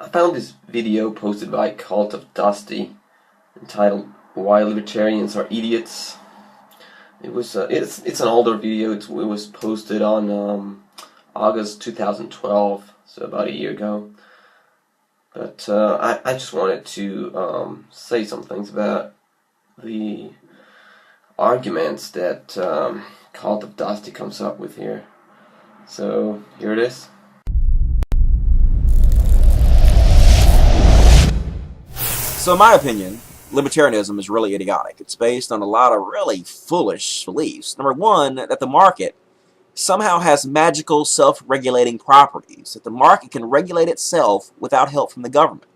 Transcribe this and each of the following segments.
I found this video posted by CultOfDusty entitled "Why Libertarians Are Idiots." It's an older video. It was posted on August 2012, so about a year ago. But I just wanted to say some things about the arguments that CultOfDusty comes up with here. So here it is. So in my opinion, libertarianism is really idiotic. It's based on a lot of really foolish beliefs. Number one, that the market somehow has magical self-regulating properties, that the market can regulate itself without help from the government.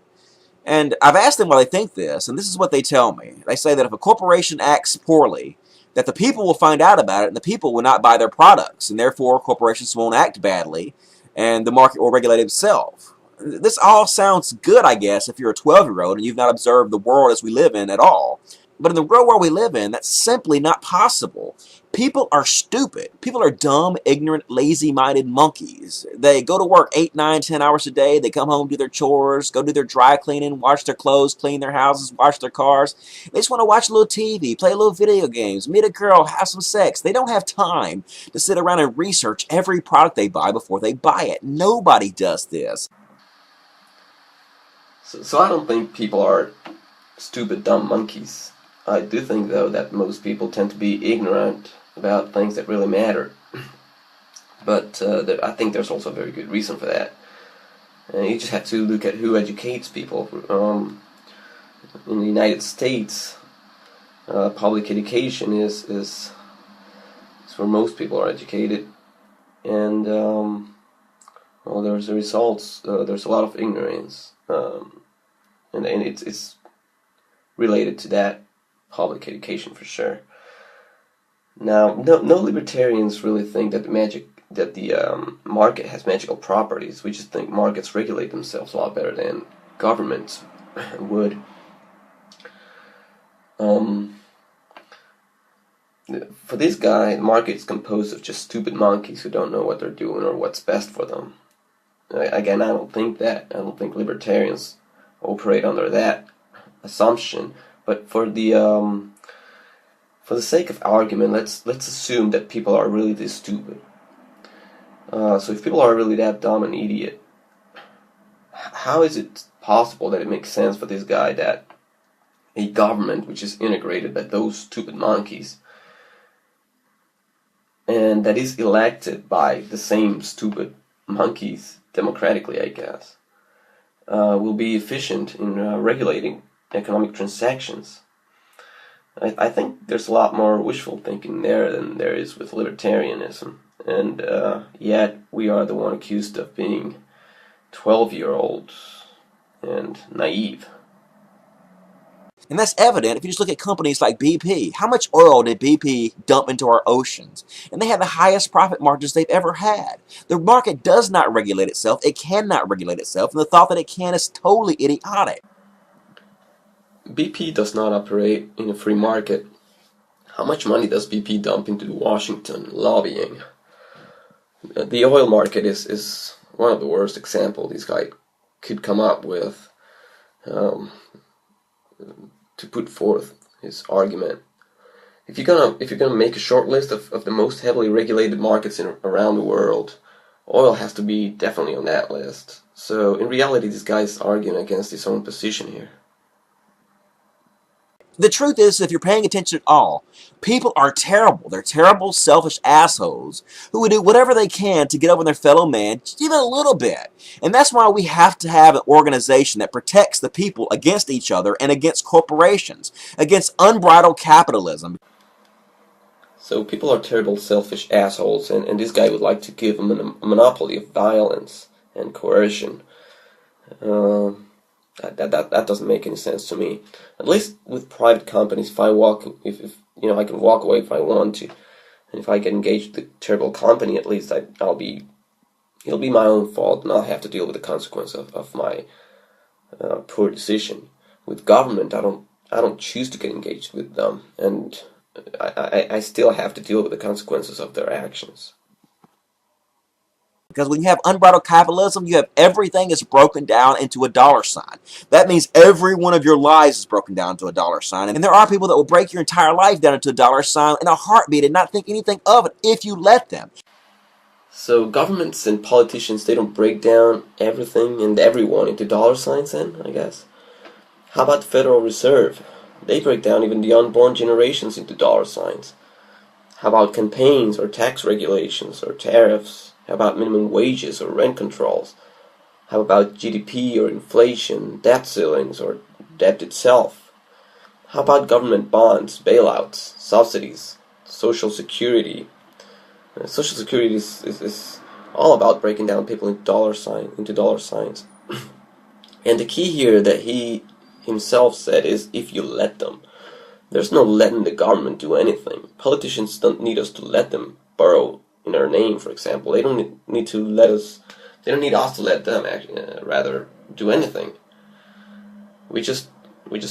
And I've asked them why they think this, and this is what they tell me. They say that if a corporation acts poorly, that the people will find out about it and the people will not buy their products, and therefore corporations won't act badly and the market will regulate itself. This all sounds good, I guess, if you're a 12-year-old and you've not observed the world as we live in at all. But in the real world we live in, that's simply not possible. People are stupid. People are dumb, ignorant, lazy-minded monkeys. They go to work 8, 9, 10 hours a day. They come home, do their chores, go do their dry cleaning, wash their clothes, clean their houses, wash their cars. They just want to watch a little TV, play a little video games, meet a girl, have some sex. They don't have time to sit around and research every product they buy before they buy it. Nobody does this. So I don't think people are stupid, dumb monkeys. I do think, though, that most people tend to be ignorant about things that really matter. But I think there's also a very good reason for that. You just have to look at who educates people. In the United States, public education is where most people are educated. And, well, there's the results. There's a lot of ignorance. And it's related to that public education for sure. Now, no libertarians really think that the market has magical properties. We just think markets regulate themselves a lot better than governments would. For this guy, the market is composed of just stupid monkeys who don't know what they're doing or what's best for them. Again, I don't think that. I don't think libertarians operate under that assumption. But for the sake of argument, let's assume that people are really this stupid. So if people are really that dumb and idiot, how is it possible that it makes sense for this guy that a government which is integrated by those stupid monkeys and that is elected by the same stupid monkeys democratically, I guess, will be efficient in regulating economic transactions? I think there's a lot more wishful thinking there than there is with libertarianism, and yet we are the one accused of being 12-year-olds and naive. And that's evident if you just look at companies like BP. How much oil did BP dump into our oceans? And they have the highest profit margins they've ever had. The market does not regulate itself. It cannot regulate itself. And the thought that it can is totally idiotic. BP does not operate in a free market. How much money does BP dump into Washington lobbying? The oil market is one of the worst examples this guy could come up with to put forth his argument. If you're gonna make a short list of the most heavily regulated markets around the world, oil has to be definitely on that list. So in reality, this guy's arguing against his own position here. The truth is, if you're paying attention at all, people are terrible. They're terrible, selfish assholes who would do whatever they can to get over their fellow man, just even a little bit. And that's why we have to have an organization that protects the people against each other and against corporations, against unbridled capitalism. So people are terrible, selfish assholes, and this guy would like to give them a monopoly of violence and coercion. That doesn't make any sense to me. At least with private companies, if I can walk away if I want to, and if I get engaged with a terrible company, at least it'll be my own fault, and I'll have to deal with the consequence of my poor decision. With government, I don't choose to get engaged with them, and I still have to deal with the consequences of their actions. Because when you have unbridled capitalism, you have everything is broken down into a dollar sign. That means every one of your lives is broken down to a dollar sign. And there are people that will break your entire life down into a dollar sign in a heartbeat and not think anything of it if you let them. So governments and politicians, they don't break down everything and everyone into dollar signs then, I guess. How about the Federal Reserve? They break down even the unborn generations into dollar signs. How about campaigns or tax regulations or tariffs? How about minimum wages or rent controls? How about GDP or inflation, debt ceilings or debt itself? How about government bonds, bailouts, subsidies, Social Security? Social Security is all about breaking down people into dollar signs. And the key here that he himself said is if you let them. There's no letting the government do anything. Politicians don't need us to let them borrow in our name, for example. They don't need to let us. They don't need us to let them rather do anything. We just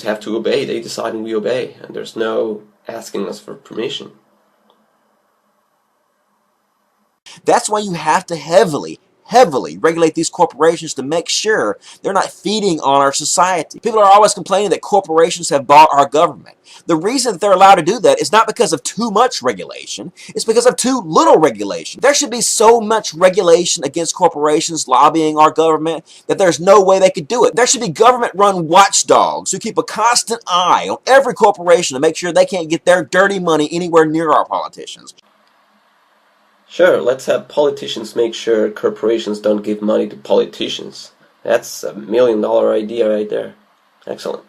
have to obey. They decide and we obey, and there's no asking us for permission. That's why you have to heavily regulate these corporations to make sure they're not feeding on our society. People are always complaining that corporations have bought our government. The reason that they're allowed to do that is not because of too much regulation, it's because of too little regulation. There should be so much regulation against corporations lobbying our government that there's no way they could do it. There should be government-run watchdogs who keep a constant eye on every corporation to make sure they can't get their dirty money anywhere near our politicians. Sure, let's have politicians make sure corporations don't give money to politicians. That's $1 million idea right there. Excellent.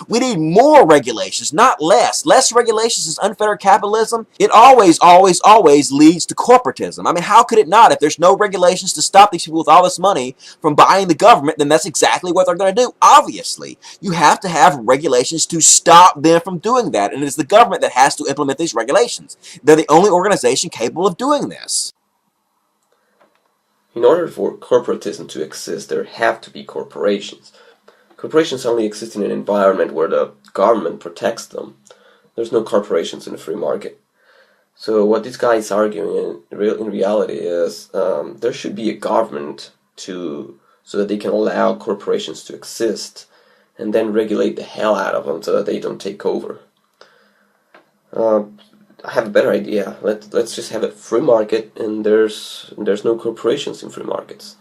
We need more regulations, not less. Less regulations is unfettered capitalism. It always leads to corporatism. I mean, how could it not? If there's no regulations to stop these people with all this money from buying the government, then that's exactly what they're going to do. Obviously, you have to have regulations to stop them from doing that, and it is the government that has to implement these regulations. They're the only organization capable of doing this. In order for corporatism to exist, there have to be corporations. Corporations only exist in an environment where the government protects them. There's no corporations in the free market. So what this guy is arguing in reality is there should be a government so that they can allow corporations to exist and then regulate the hell out of them so that they don't take over. I have a better idea. Let's just have a free market and there's no corporations in free markets.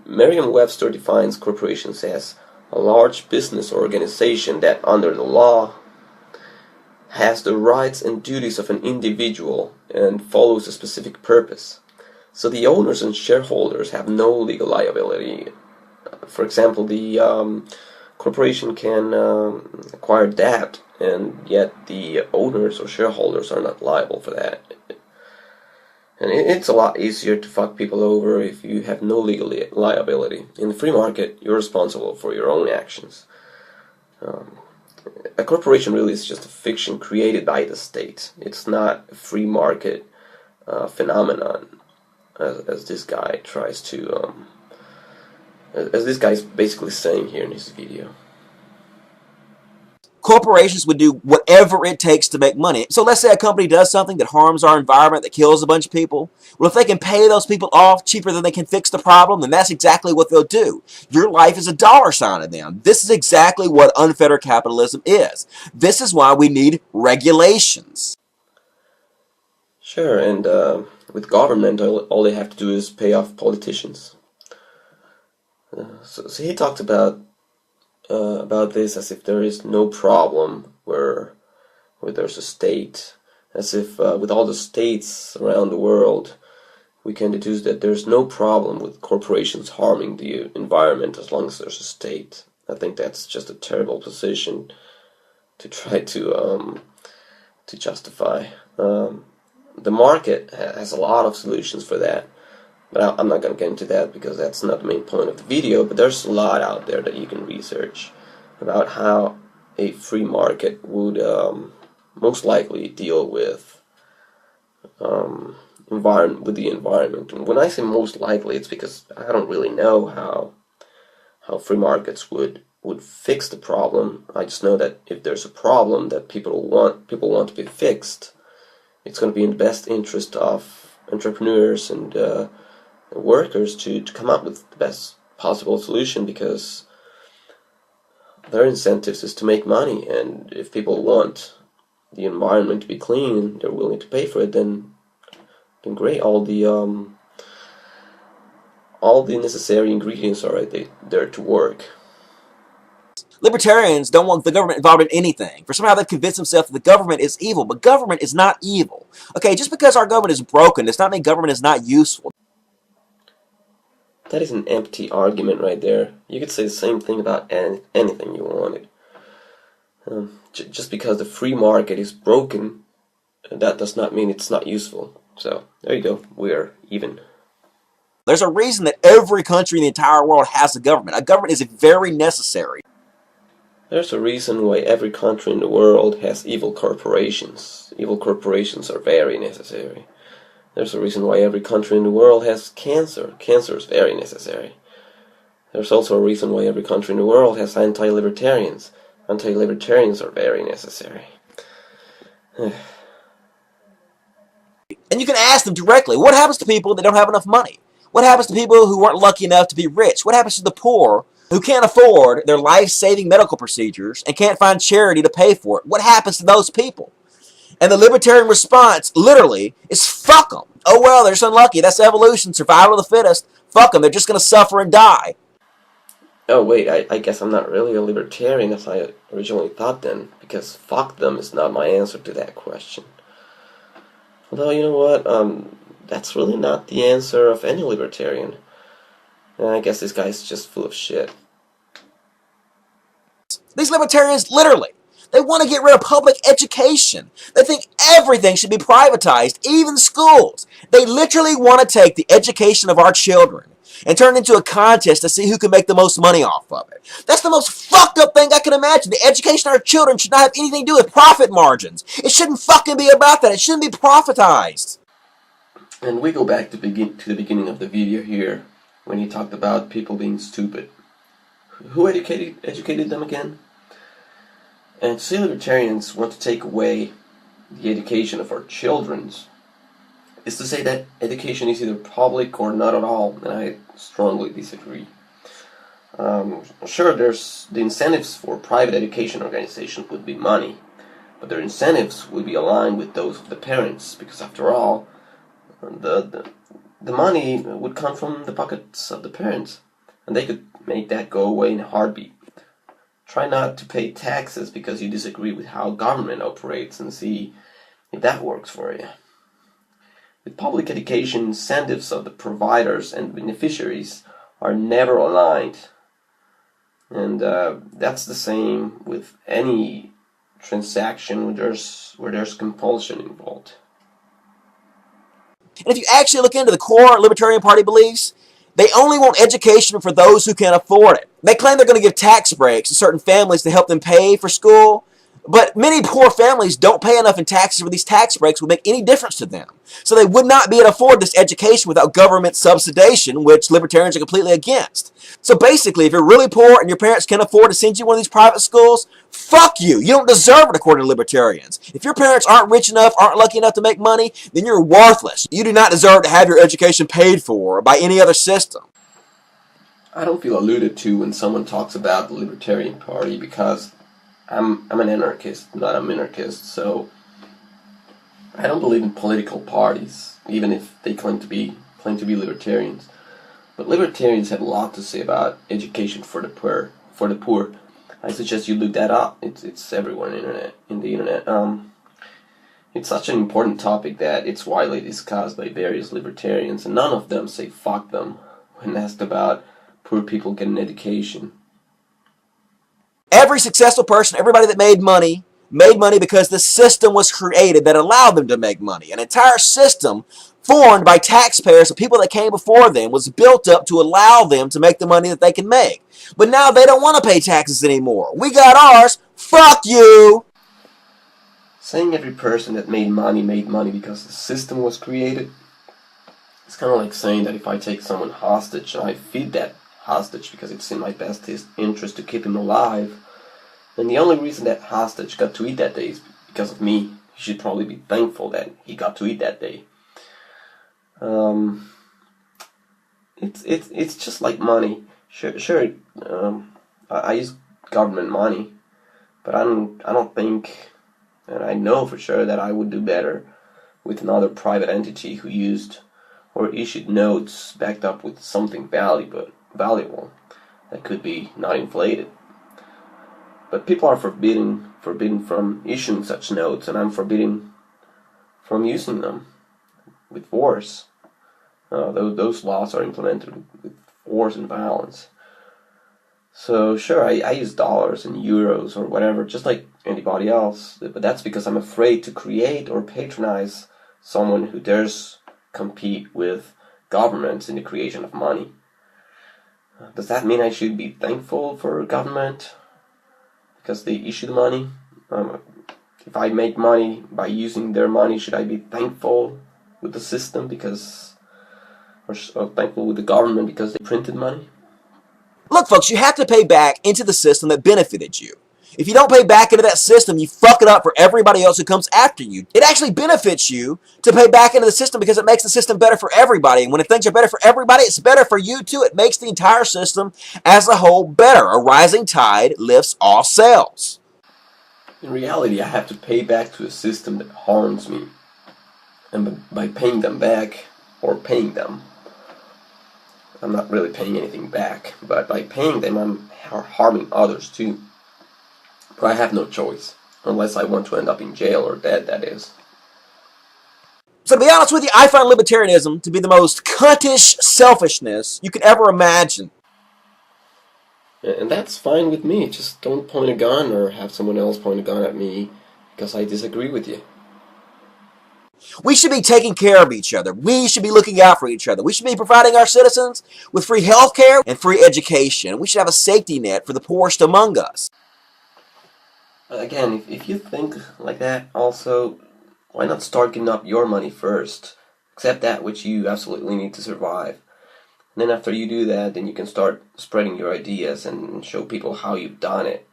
Merriam-Webster defines corporations as a large business organization that, under the law, has the rights and duties of an individual and follows a specific purpose. So the owners and shareholders have no legal liability. For example, the corporation can acquire debt, and yet the owners or shareholders are not liable for that. And it's a lot easier to fuck people over if you have no legal liability. In the free market, you're responsible for your own actions. A corporation really is just a fiction created by the state. It's not a free market phenomenon, as this guy tries to, as this guy is basically saying here in his video. Corporations would do whatever it takes to make money. So let's say a company does something that harms our environment, that kills a bunch of people. Well, if they can pay those people off cheaper than they can fix the problem, then that's exactly what they'll do. Your life is a dollar sign to them. This is exactly what unfettered capitalism is. This is why we need regulations. Sure, and with government, all they have to do is pay off politicians. So he talked about this as if there is no problem where there's a state, as if with all the states around the world we can deduce that there's no problem with corporations harming the environment as long as there's a state. I think that's just a terrible position to try to justify. The market has a lot of solutions for that. But I'm not going to get into that because that's not the main point of the video, but there's a lot out there that you can research about how a free market would most likely deal with the environment. And when I say most likely, it's because I don't really know how free markets would fix the problem. I just know that if there's a problem that people want to be fixed, it's going to be in the best interest of entrepreneurs and workers to come up with the best possible solution, because their incentives is to make money, and if people want the environment to be clean and they're willing to pay for it, then great. All the necessary ingredients are right there to work. Libertarians don't want the government involved in anything, for somehow they've convinced themselves that the government is evil. But government is not evil. Okay, just because our government is broken does not mean government is not useful. That is an empty argument right there. You could say the same thing about anything you wanted. Just because the free market is broken, that does not mean it's not useful. So, there you go. We're even. There's a reason that every country in the entire world has a government. A government is very necessary. There's a reason why every country in the world has evil corporations. Evil corporations are very necessary. There's a reason why every country in the world has cancer. Cancer is very necessary. There's also a reason why every country in the world has anti-libertarians. Anti-libertarians are very necessary. And you can ask them directly, what happens to people that don't have enough money? What happens to people who weren't lucky enough to be rich? What happens to the poor who can't afford their life-saving medical procedures and can't find charity to pay for it? What happens to those people? And the libertarian response, literally, is fuck them. Oh, well, they're just unlucky. That's evolution, survival of the fittest. Fuck them. They're just going to suffer and die. Oh, wait, I guess I'm not really a libertarian as I originally thought then, because fuck them is not my answer to that question. Although, you know what, that's really not the answer of any libertarian. I guess this guy's just full of shit. These libertarians, literally, they want to get rid of public education. They think everything should be privatized, even schools. They literally want to take the education of our children and turn it into a contest to see who can make the most money off of it. That's the most fucked up thing I can imagine. The education of our children should not have anything to do with profit margins. It shouldn't fucking be about that. It shouldn't be profitized. And we go back to the beginning of the video here, when he talked about people being stupid. Who educated them again? And to say libertarians want to take away the education of our children is to say that education is either public or not at all, and I strongly disagree. Sure, there's the incentives for private education organizations would be money, but their incentives would be aligned with those of the parents, because after all, the money would come from the pockets of the parents, and they could make that go away in a heartbeat. Try not to pay taxes because you disagree with how government operates and see if that works for you. With public education, incentives of the providers and beneficiaries are never aligned. And that's the same with any transaction where there's compulsion involved. And if you actually look into the core Libertarian Party beliefs, they only want education for those who can afford it. They claim they're going to give tax breaks to certain families to help them pay for school, but many poor families don't pay enough in taxes where these tax breaks would make any difference to them. So they would not be able to afford this education without government subsidization, which libertarians are completely against. So basically, if you're really poor and your parents can't afford to send you to one of these private schools, fuck you. You don't deserve it, according to libertarians. If your parents aren't rich enough, aren't lucky enough to make money, then you're worthless. You do not deserve to have your education paid for by any other system. I don't feel alluded to when someone talks about the Libertarian Party, because I'm an anarchist, not a minarchist, so I don't believe in political parties, even if they claim to be libertarians. But libertarians have a lot to say about education for the poor. I suggest you look that up. It's everywhere in the internet. It's such an important topic that it's widely discussed by various libertarians, and none of them say fuck them when asked about poor people getting education. Every successful person, everybody that made money because the system was created that allowed them to make money. An entire system formed by taxpayers, the people that came before them, was built up to allow them to make the money that they can make. But now they don't want to pay taxes anymore. We got ours. Fuck you! Saying every person that made money because the system was created, it's kind of like saying that if I take someone hostage and I feed that hostage because it's in my best interest to keep him alive, then the only reason that hostage got to eat that day is because of me. He should probably be thankful that he got to eat that day. Um, it's just like money. Sure. I use government money, but I don't think, and I know for sure that I would do better with another private entity who used or issued notes backed up with something valuable that could be not inflated. But people are forbidden from issuing such notes, and I'm forbidden from using them with force. Those laws are implemented with force and violence. So sure, I use dollars and euros or whatever, just like anybody else. But that's because I'm afraid to create or patronize someone who dares compete with governments in the creation of money. Does that mean I should be thankful for government because they issue the money? If I make money by using their money, should I be thankful with the system or thankful with the government because they printed money? Look, folks, you have to pay back into the system that benefited you. If you don't pay back into that system, you fuck it up for everybody else who comes after you. It actually benefits you to pay back into the system because it makes the system better for everybody. And when things are better for everybody, it's better for you too. It makes the entire system as a whole better. A rising tide lifts all sails. In reality, I have to pay back to a system that harms me. And by paying them back, or paying them, I'm not really paying anything back, but by paying them, I'm harming others too. But I have no choice, unless I want to end up in jail or dead, that is. So to be honest with you, I find libertarianism to be the most cuntish selfishness you could ever imagine. And that's fine with me. Just don't point a gun or have someone else point a gun at me because I disagree with you. We should be taking care of each other. We should be looking out for each other. We should be providing our citizens with free health care and free education. We should have a safety net for the poorest among us. Again, if you think like that, also, why not start giving up your money first? Accept that which you absolutely need to survive. And then after you do that, then you can start spreading your ideas and show people how you've done it.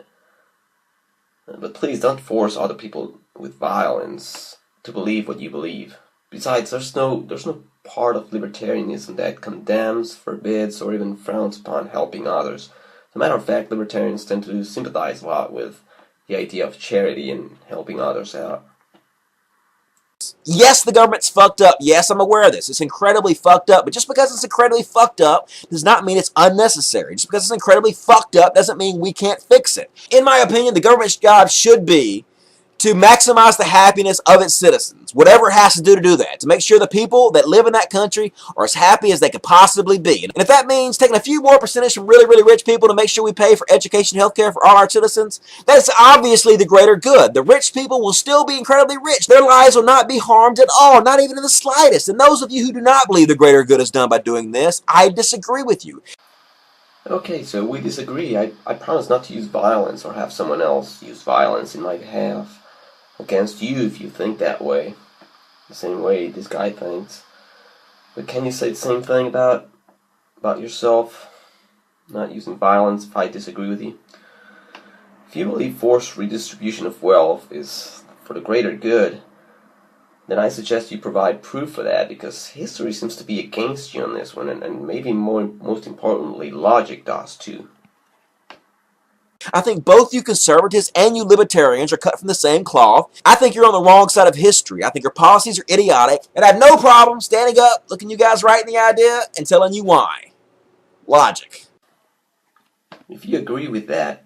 But please don't force other people with violence to believe what you believe. Besides, there's no part of libertarianism that condemns, forbids, or even frowns upon helping others. As a matter of fact, libertarians tend to sympathize a lot with the idea of charity and helping others out. Yes, the government's fucked up. Yes, I'm aware of this. It's incredibly fucked up. But just because it's incredibly fucked up does not mean it's unnecessary. Just because it's incredibly fucked up doesn't mean we can't fix it. In my opinion, the government's job should be to maximize the happiness of its citizens, whatever it has to do that, to make sure the people that live in that country are as happy as they could possibly be. And if that means taking a few more percentage from really, really rich people to make sure we pay for education and healthcare for all our citizens, that's obviously the greater good. The rich people will still be incredibly rich. Their lives will not be harmed at all, not even in the slightest. And those of you who do not believe the greater good is done by doing this, I disagree with you. Okay, so we disagree. I promise not to use violence or have someone else use violence in my behalf against you if you think that way, the same way this guy thinks. But can you say the same thing about yourself, not using violence, if I disagree with you? If you believe forced redistribution of wealth is for the greater good, then I suggest you provide proof for that, because history seems to be against you on this one, and maybe most importantly, logic does too. I think both you conservatives and you libertarians are cut from the same cloth. I think you're on the wrong side of history. I think your policies are idiotic, and I have no problem standing up, looking you guys right in the idea, and telling you why. Logic. If you agree with that,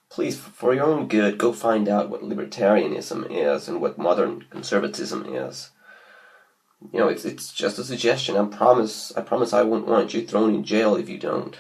please, for your own good, go find out what libertarianism is and what modern conservatism is. You know, it's just a suggestion. I promise I won't want you thrown in jail if you don't.